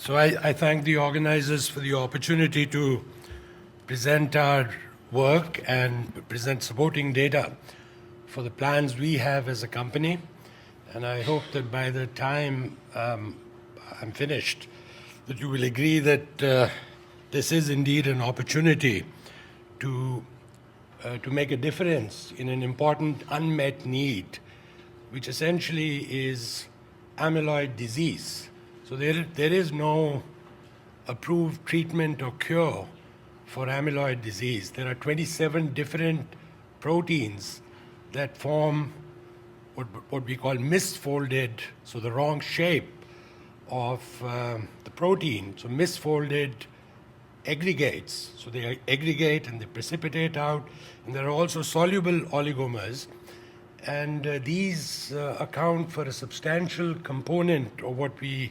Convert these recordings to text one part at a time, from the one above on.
So I thank the organizers for the opportunity to present our work and present supporting data for the plans we have as a company. And I hope that by the time I'm finished, that you will agree that this is indeed an opportunity to make a difference in an important unmet need, which essentially is amyloid disease. So there is no approved treatment or cure for amyloid disease. There are 27 different proteins that form what we call misfolded, so the wrong shape of the protein, so misfolded aggregates. So they aggregate and they precipitate out, and there are also soluble oligomers. And these account for a substantial component of what we,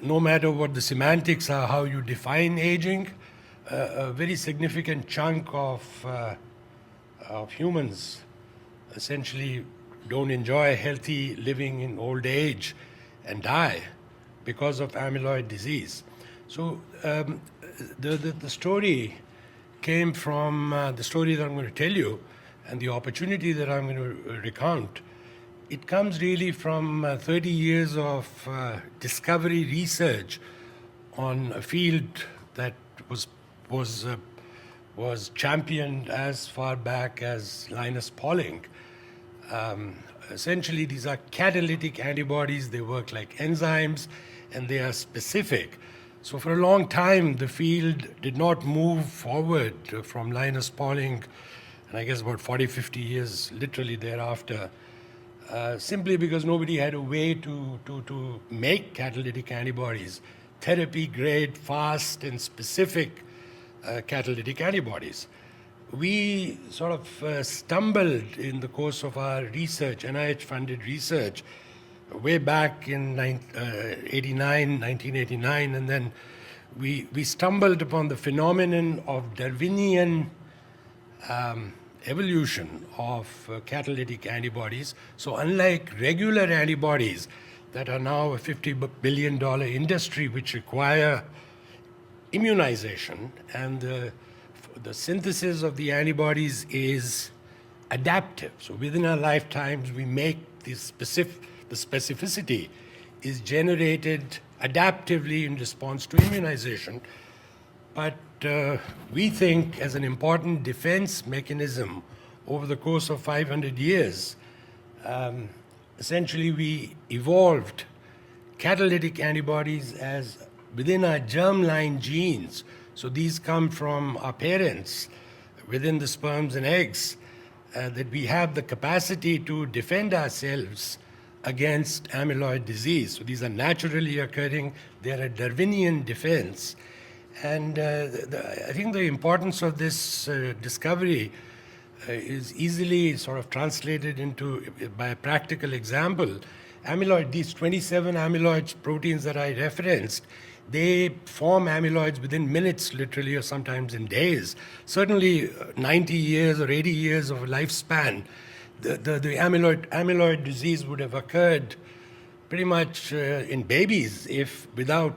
no matter what the semantics are, how you define aging, a very significant chunk of humans essentially don't enjoy healthy living in old age and die because of amyloid disease. So the story came from the story that I'm going to tell you, and the opportunity that I'm going to recount. It comes really from 30 years of discovery research on a field that was championed as far back as Linus Pauling. Essentially, these are catalytic antibodies. They work like enzymes, and they are specific. So for a long time, the field did not move forward from Linus Pauling, and I guess about 40, 50 years literally thereafter, simply because nobody had a way to make catalytic antibodies, therapy-grade, fast, and specific catalytic antibodies. We sort of stumbled in the course of our research, NIH-funded research, way back in 1989, and then we stumbled upon the phenomenon of Darwinian evolution of catalytic antibodies. So unlike regular antibodies that are now a $50 billion industry which require immunization, and the synthesis of the antibodies is adaptive. So within our lifetimes, we make the specificity is generated adaptively in response to immunization. But we think as an important defense mechanism over the course of 500 years, essentially we evolved catalytic antibodies as within our germline genes. So these come from our parents within the sperms and eggs, that we have the capacity to defend ourselves against amyloid disease. So these are naturally occurring. They're a Darwinian defense. And I think the importance of this discovery is easily sort of translated into, by a practical example. Amyloid, these 27 amyloid proteins that I referenced, they form amyloids within minutes, literally, or sometimes in days. Certainly 90 years or 80 years of lifespan, the amyloid disease would have occurred pretty much in babies if without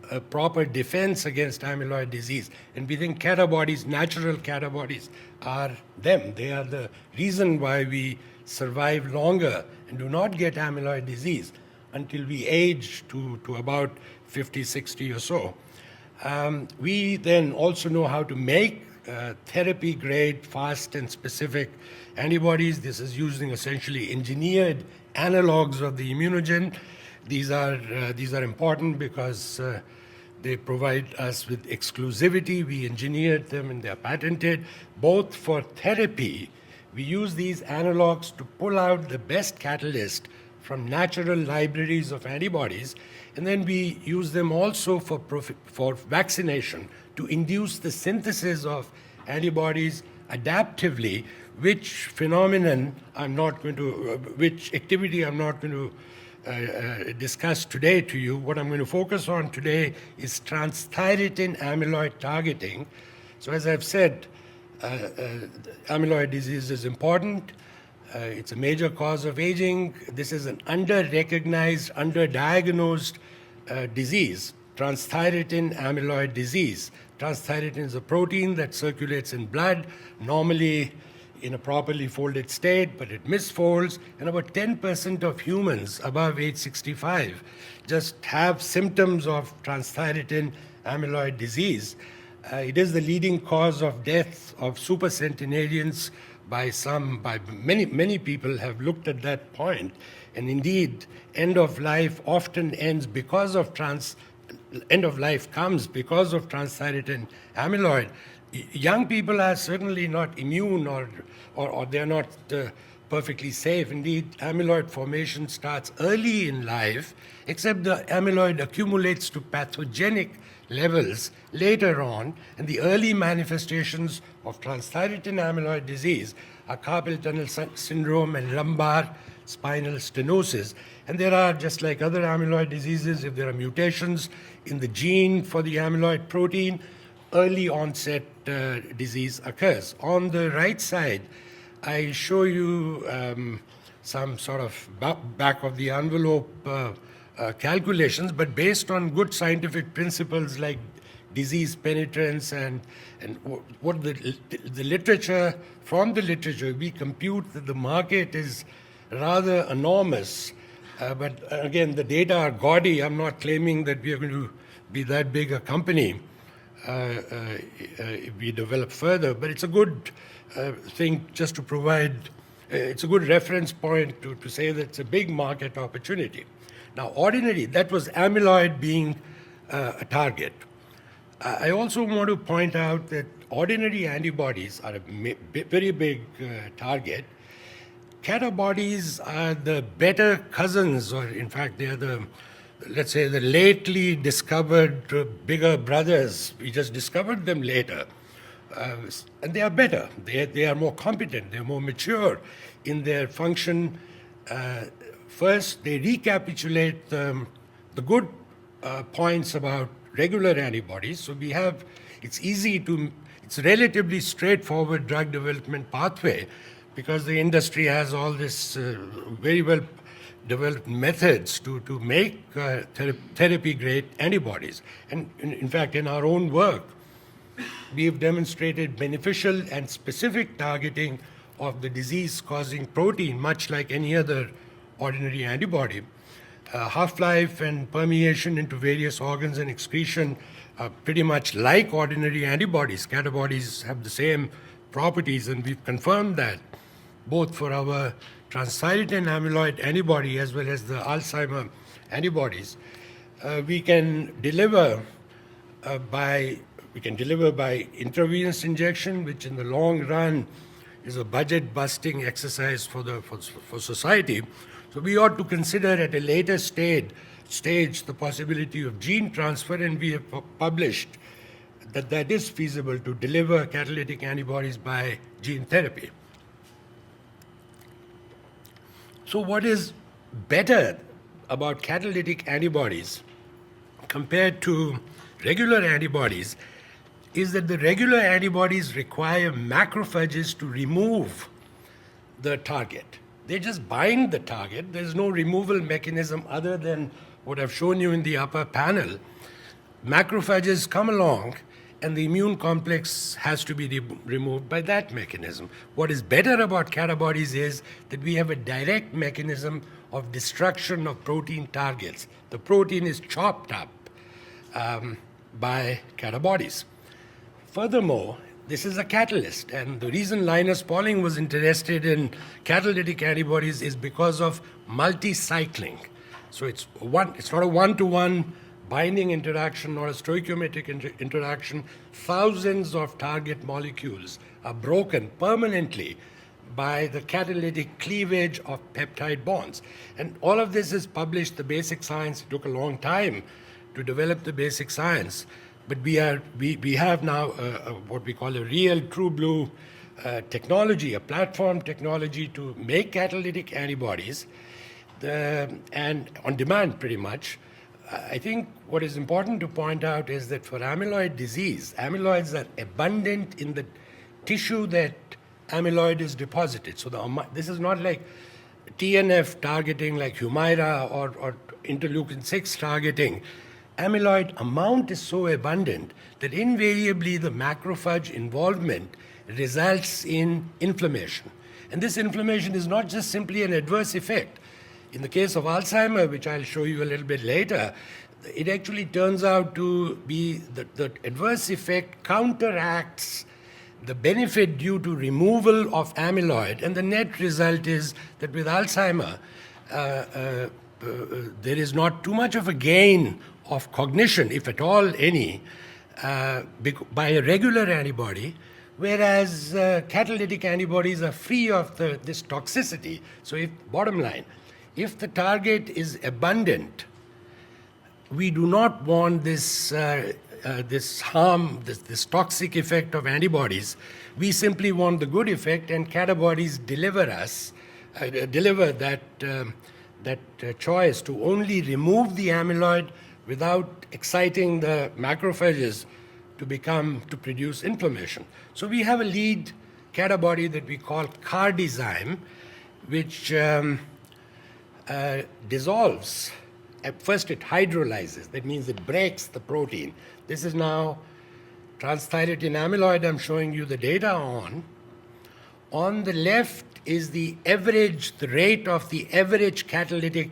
a proper defense against amyloid disease. And we think Catabodies, natural Catabodies, are them. They are the reason why we survive longer and do not get amyloid disease until we age to about 50, 60 or so. We then also know how to make therapy-grade, fast and specific antibodies. This is using essentially engineered analogs of the immunogen. These are important because they provide us with exclusivity. We engineered them and they're patented. Both for therapy, we use these analogs to pull out the best catalyst from natural libraries of antibodies, and then we use them also for vaccination to induce the synthesis of antibodies adaptively, which activity I'm not going to discuss today to you. What I'm going to focus on today is transthyretin amyloid targeting. So as I've said, amyloid disease is important. It's a major cause of aging. This is an under-recognized, under-diagnosed disease. transthyretin amyloid disease. Transthyretin is a protein that circulates in blood, normally in a properly folded state, but it misfolds, and about 10% of humans above age 65 just have symptoms of transthyretin amyloid disease. It is the leading cause of death of supercentenarians by many people have looked at that point. And indeed, end of life often ends because of end of life comes because of transthyretin amyloid. Young people are certainly not immune or they're not perfectly safe. Indeed, amyloid formation starts early in life, except the amyloid accumulates to pathogenic levels later on, and the early manifestations of transthyretin amyloid disease are carpal tunnel syndrome and lumbar spinal stenosis. And there are, just like other amyloid diseases, if there are mutations in the gene for the amyloid protein, early onset disease occurs. On the right side, I show you some sort of back of the envelope calculations, but based on good scientific principles like disease penetrance and what the literature, from the literature, we compute that the market is rather enormous. But again, the data are gaudy. I'm not claiming that we are going to be that big a company if we develop further, but it's a good thing just to provide, it's a good reference point to say that it's a big market opportunity. Now, ordinary, that was amyloid being a target. I also want to point out that ordinary antibodies are a very big target. Catabodies are the better cousins, or in fact, they are the, let's say, the lately discovered bigger brothers. We just discovered them later. And they are better. They are more competent. They're more mature in their function. First, they recapitulate the good points about regular antibodies. So we have, it's relatively straightforward drug development pathway because the industry has all this very well developed methods to make therapy-grade antibodies. And in fact, in our own work, we have demonstrated beneficial and specific targeting of the disease-causing protein, much like any other ordinary antibody. Half-life and permeation into various organs and excretion are pretty much like ordinary antibodies. Catabodies have the same properties, and we've confirmed that both for our transthyretin amyloid antibody as well as the Alzheimer antibodies. We can deliver by intravenous injection, which in the long run is a budget-busting exercise for society. So we ought to consider at a later stage the possibility of gene transfer, and we have published that is feasible to deliver catalytic antibodies by gene therapy. So what is better about catalytic antibodies compared to regular antibodies is that the regular antibodies require macrophages to remove the target. They just bind the target. There's no removal mechanism other than what I've shown you in the upper panel. Macrophages come along, and the immune complex has to be removed by that mechanism. What is better about Catabodies is that we have a direct mechanism of destruction of protein targets. The protein is chopped up by Catabodies. Furthermore, this is a catalyst, and the reason Linus Pauling was interested in catalytic antibodies is because of multi-cycling. So it's not a one-to-one binding interaction or a stoichiometric interaction. Thousands of target molecules are broken permanently by the catalytic cleavage of peptide bonds. And all of this is published, the basic science. It took a long time to develop the basic science. But we have now what we call a real true blue technology, a platform technology to make catalytic antibodies, and on demand pretty much. I think what is important to point out is that for amyloid disease, amyloids are abundant in the tissue that amyloid is deposited. So this is not like TNF targeting like Humira or interleukin-6 targeting. amyloid amount is so abundant that invariably the macrophage involvement results in inflammation. And this inflammation is not just simply an adverse effect. In the case of Alzheimer, which I'll show you a little bit later, it actually turns out to be that the adverse effect counteracts the benefit due to removal of amyloid, and the net result is that with Alzheimer, there is not too much of a gain of cognition, if at all any, by a regular antibody, whereas catalytic antibodies are free of this toxicity. So bottom line, if the target is abundant, we do not want this harm, this toxic effect of antibodies. We simply want the good effect, and Catabodies deliver that choice to only remove the amyloid without exciting the macrophages to produce inflammation. So we have a lead Catabody that we call Cardizyme, which dissolves. At first it hydrolyzes. That means it breaks the protein. This is now transthyretin amyloid I'm showing you the data on. On the left is the rate of the average catalytic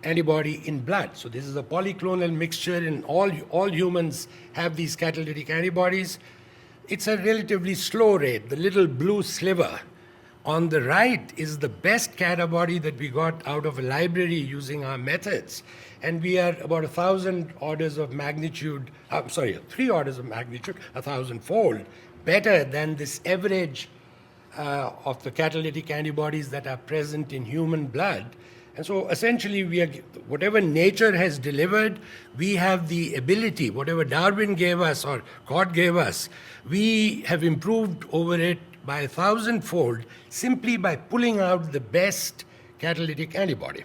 antibody in blood. So this is a polyclonal mixture, and all humans have these catalytic antibodies. It's a relatively slow rate, the little blue sliver. On the right is the best Catabody that we got out of a library using our methods. And we are about 1,000 orders of magnitude, 3 orders of magnitude, 1,000-fold better than this average of the catalytic antibodies that are present in human blood. And so essentially, whatever nature has delivered, we have the ability, whatever Darwin gave us or God gave us, we have improved over it by 1,000-fold simply by pulling out the best catalytic antibody.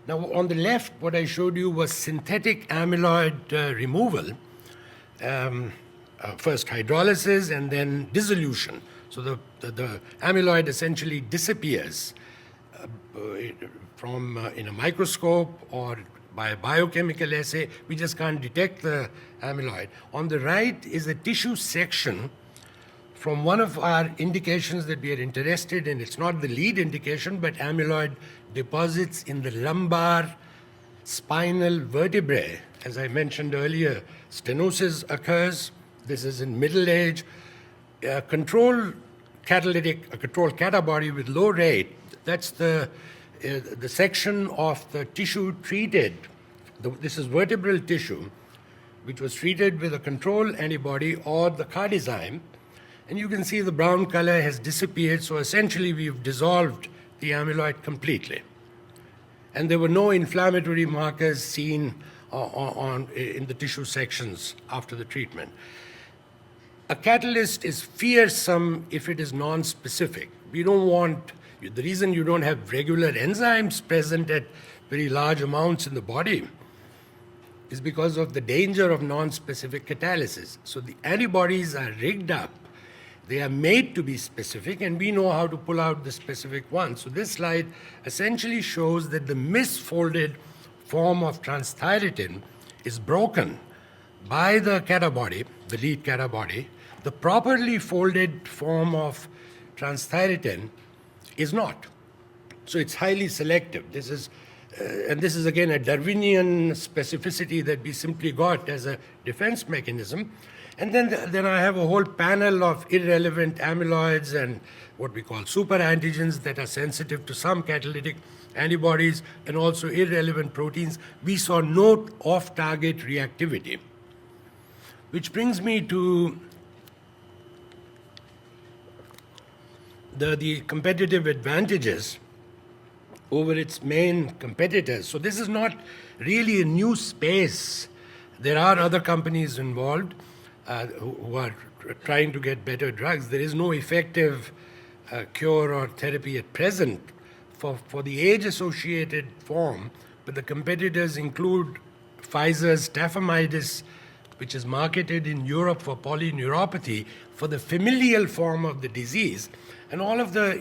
Now, on the left, what I showed you was synthetic amyloid removal, first hydrolysis and then dissolution. So the amyloid essentially disappears from in a microscope or by a biochemical assay. We just can't detect the amyloid. On the right is a tissue section from one of our indications that we are interested in. It's not the lead indication, but amyloid deposits in the lumbar spinal vertebrae. As I mentioned earlier, stenosis occurs. This is in middle age. A control Catabody with low rate, that's the section of the tissue treated. This is vertebral tissue, which was treated with a control antibody or the Cardizyme. And you can see the brown color has disappeared, so essentially we've dissolved the amyloid completely. And there were no inflammatory markers seen in the tissue sections after the treatment. A catalyst is fearsome if it is non-specific. We don't want, the reason you don't have regular enzymes present at very large amounts in the body is because of the danger of non-specific catalysis. So the antibodies are rigged up. They are made to be specific, and we know how to pull out the specific ones. So this slide essentially shows that the misfolded form of transthyretin is broken by the Catabody, the lead Catabody. The properly folded form of transthyretin is not. So it's highly selective. This is again a Darwinian specificity that we simply got as a defense mechanism. And then I have a whole panel of irrelevant amyloids and what we call superantigens that are sensitive to some catalytic antibodies and also irrelevant proteins. We saw no off-target reactivity. Which brings me to the competitive advantages over its main competitors. So this is not really a new space. There are other companies involved who are trying to get better drugs. There is no effective cure or therapy at present for the age-associated form, but the competitors include Pfizer's tafamidis, which is marketed in Europe for polyneuropathy, for the familial form of the disease. And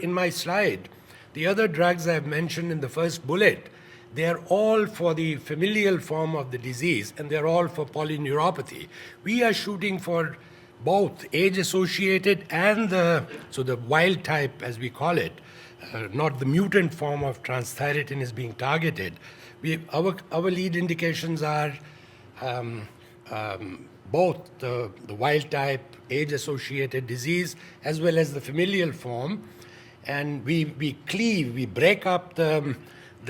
in my slide, the other drugs I've mentioned in the first bullet, they're all for the familial form of the disease, and they're all for polyneuropathy. We are shooting for both age-associated and the wild type, as we call it, not the mutant form of transthyretin is being targeted. Our lead indications are both the wild type, age-associated disease, as well as the familial form. And we break up the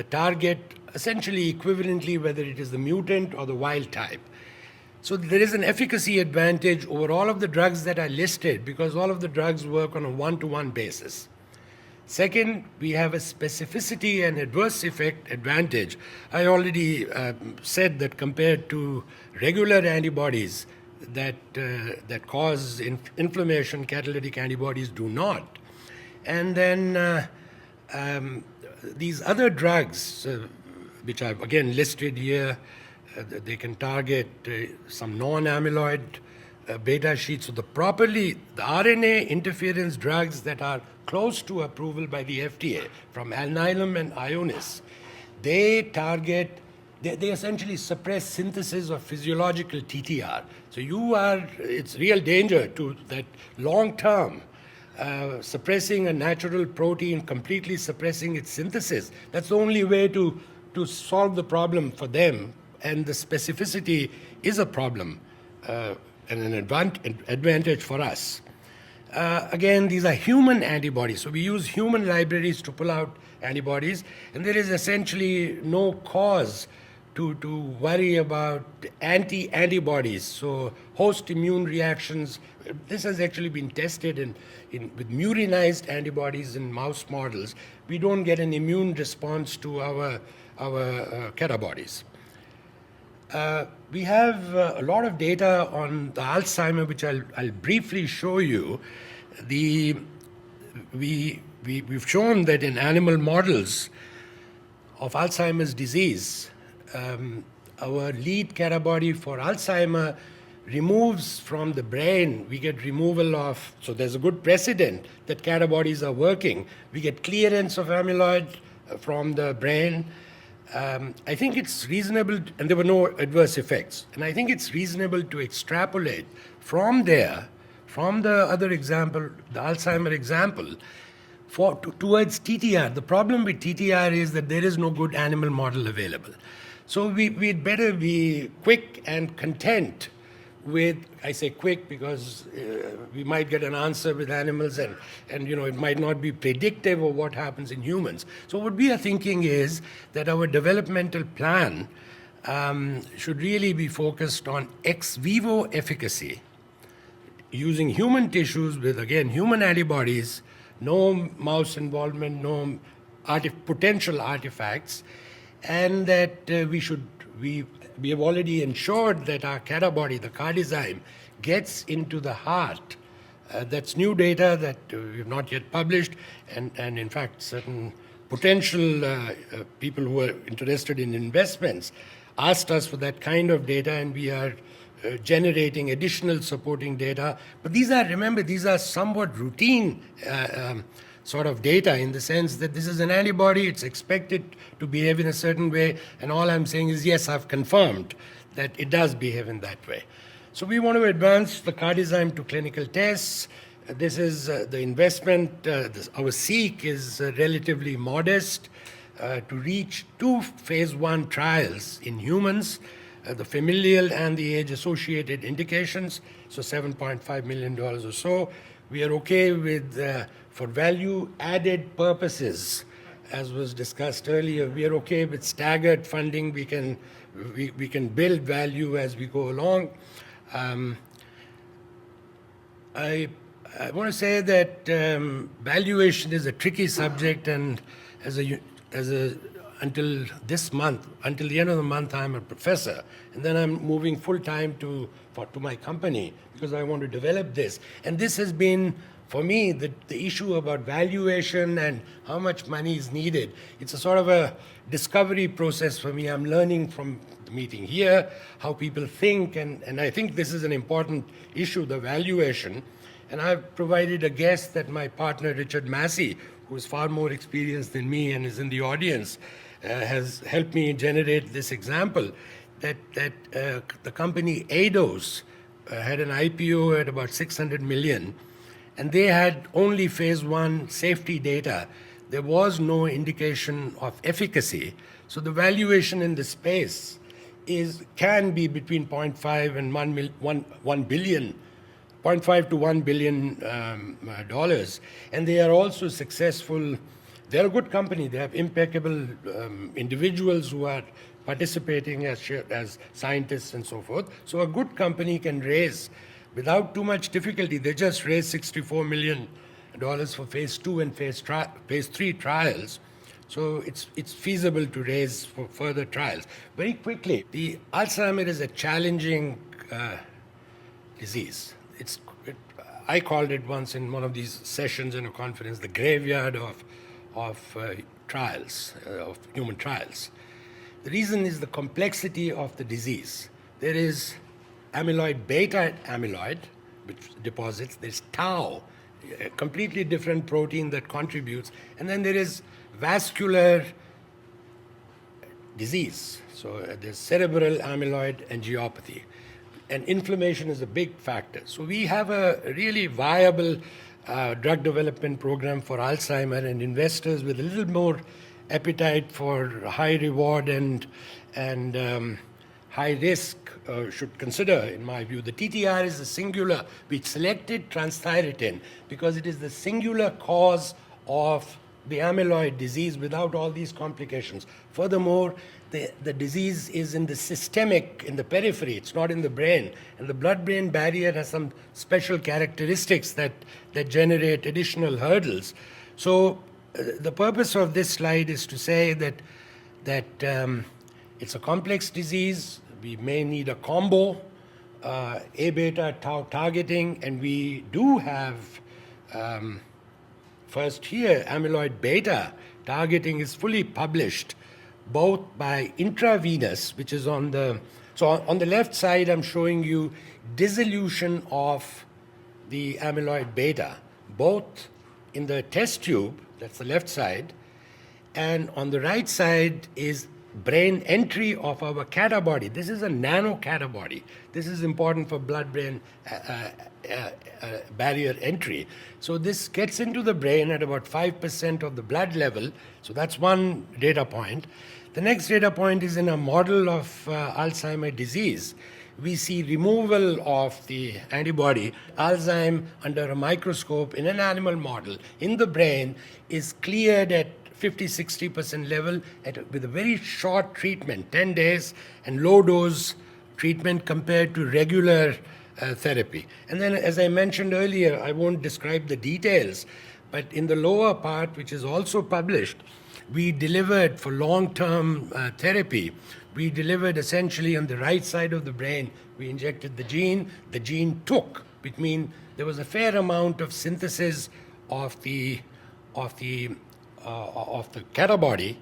target essentially equivalently, whether it is the mutant or the wild type. So there is an efficacy advantage over all of the drugs that are listed because all of the drugs work on a one-to-one basis. Second, we have a specificity and adverse effect advantage. I already said that compared to regular antibodies that cause inflammation, catalytic antibodies do not. And then these other drugs, which I've again listed here, they can target some non-amyloid beta sheets. So the RNA interference drugs that are close to approval by the FDA, from Alnylam and Ionis, they essentially suppress synthesis of physiological TTR. So it's real danger to that long-term suppressing a natural protein, completely suppressing its synthesis. That's the only way to solve the problem for them, and the specificity is a problem and an advantage for us. Again, these are human antibodies, so we use human libraries to pull out antibodies, and there is essentially no cause to worry about antibodies. So host immune reactions, this has actually been tested with murinized antibodies in mouse models. We don't get an immune response to our Catabodies. We have a lot of data on the Alzheimer, which I'll briefly show you. We've shown that in animal models of Alzheimer's disease, our lead Catabody for Alzheimer removes from the brain, we get removal of, so there's a good precedent that Catabodies are working. We get clearance of amyloid from the brain. I think it's reasonable, and there were no adverse effects. And I think it's reasonable to extrapolate from there, from the other example, the Alzheimer example, towards TTR. The problem with TTR is that there is no good animal model available. So we'd better be quick and content with, I say quick because we might get an answer with animals and it might not be predictive of what happens in humans. So what we are thinking is that our developmental plan should really be focused on ex vivo efficacy, using human tissues with, again, human antibodies, no mouse involvement, no potential artifacts, and that we have already ensured that our Catabody, the Cardizyme, gets into the heart. That's new data that we have not yet published, and in fact, certain potential people who are interested in investments asked us for that kind of data, and we are generating additional supporting data. But these are somewhat routine sort of data, in the sense that this is an antibody, it's expected to behave in a certain way, and all I'm saying is, yes, I've confirmed that it does behave in that way. So we want to advance the Cardizyme to clinical tests. This is the investment. Our seek is relatively modest to reach 2 phase 1 trials in humans, the familial and the age-associated indications, so $7.5 million or so. We are okay with, for value-added purposes, as was discussed earlier, we are okay with staggered funding. We can build value as we go along. I want to say that valuation is a tricky subject, and until this month, until the end of the month, I'm a professor, and then I'm moving full-time to my company because I want to develop this. And this has been, for me, the issue about valuation and how much money is needed. It's a sort of a discovery process for me. I'm learning from the meeting here how people think, and I think this is an important issue, the valuation. And I've provided a guest that my partner, Richard Massey, who is far more experienced than me and is in the audience, has helped me generate this example that the company Eidos had an IPO at about 600 million, and they had only phase 1 safety data. There was no indication of efficacy. So the valuation in the space can be between 0.5 and 1 billion, 0.5 to $1 billion dollars. And they are also successful. They're a good company. They have impeccable individuals who are participating as scientists and so forth. So a good company can raise without too much difficulty. They just raised $64 million for phase 2 and phase 3 trials. So it's feasible to raise for further trials. Very quickly, the Alzheimer is a challenging disease. I called it once in one of these sessions in a conference, the graveyard of trials, of human trials. The reason is the complexity of the disease. There is amyloid beta amyloid, which deposits. There's tau, a completely different protein that contributes. And then there is vascular disease. So there's cerebral amyloid angiopathy. And inflammation is a big factor. So we have a really viable drug development program for Alzheimer, and investors with a little more appetite for high reward and high risk should consider, in my view. The TTR is a singular. We selected transthyretin because it is the singular cause of the amyloid disease without all these complications. Furthermore, the disease is in the systemic, in the periphery. It's not in the brain. And the blood-brain barrier has some special characteristics that generate additional hurdles. So the purpose of this slide is to say that it's a complex disease. We may need a combo, A-beta tau targeting, and we do have first here, amyloid beta targeting is fully published, both by intravenous, which is on the left side, I'm showing you dissolution of the amyloid beta, both in the test tube, that's the left side, and on the right side is brain entry of our catabody. This is a nano catabody. This is important for blood-brain barrier entry. So this gets into the brain at about 5% of the blood level. So that's one data point. The next data point is in a model of Alzheimer's disease. We see removal of the antibody. Alzheimer's under a microscope in an animal model in the brain is cleared at 50-60% level with a very short treatment, 10 days, and low dose treatment compared to regular therapy. And then, as I mentioned earlier, I won't describe the details, but in the lower part, which is also published, we delivered for long-term therapy. We delivered essentially on the right side of the brain. We injected the gene took, which means there was a fair amount of synthesis of the Catabody,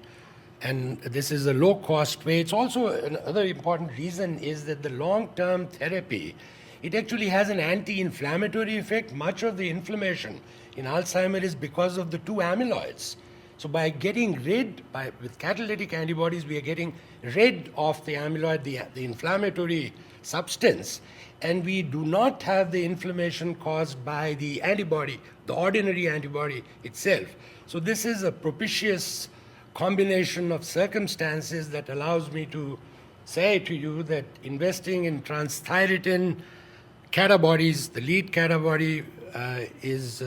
and this is a low-cost way. It's also another important reason is that the long-term therapy, it actually has an anti-inflammatory effect. Much of the inflammation in Alzheimer's is because of the two amyloids. So by getting with catalytic antibodies, we are getting rid of the amyloid, the inflammatory substance, and we do not have the inflammation caused by the antibody, the ordinary antibody itself. So this is a propitious combination of circumstances that allows me to say to you that investing in transthyretin Catabodies, the lead Catabody, is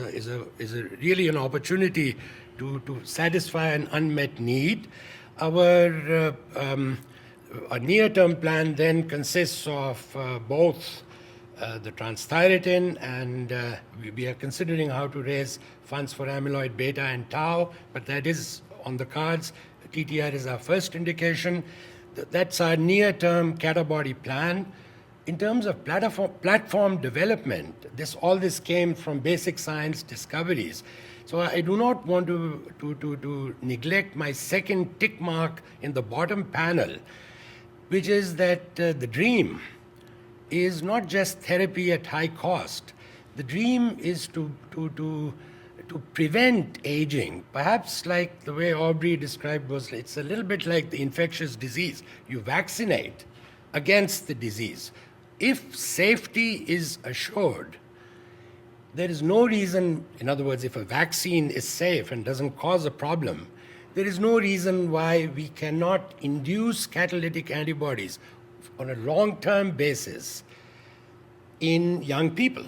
really an opportunity to satisfy an unmet need. Our near-term plan then consists of both the transthyretin, and we are considering how to raise funds for amyloid beta and tau, but that is on the cards. TTR is our first indication. That's our near-term Catabody plan. In terms of platform development, all this came from basic science discoveries. So I do not want to neglect my second tick mark in the bottom panel, which is that the dream is not just therapy at high cost. The dream is to to prevent aging, perhaps like the way Aubrey described was, it's a little bit like the infectious disease. You vaccinate against the disease. If safety is assured, there is no reason, in other words, if a vaccine is safe and doesn't cause a problem, there is no reason why we cannot induce catalytic antibodies on a long-term basis in young people,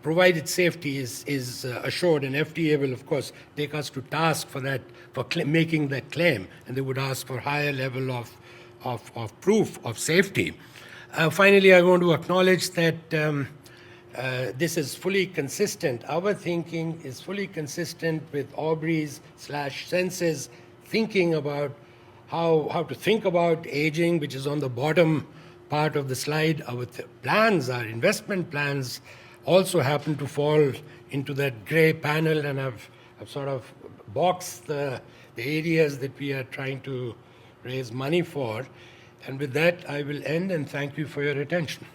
provided safety is assured, and FDA will, of course, take us to task for that, for making that claim, and they would ask for higher level of proof of safety. Finally, I want to acknowledge that this is fully consistent. Our thinking is fully consistent with Aubrey's / Sense's thinking about how to think about aging, which is on the bottom part of the slide. Our plans, our investment plans, also happen to fall into that gray panel, and I've sort of boxed the areas that we are trying to raise money for. And with that, I will end, and thank you for your attention.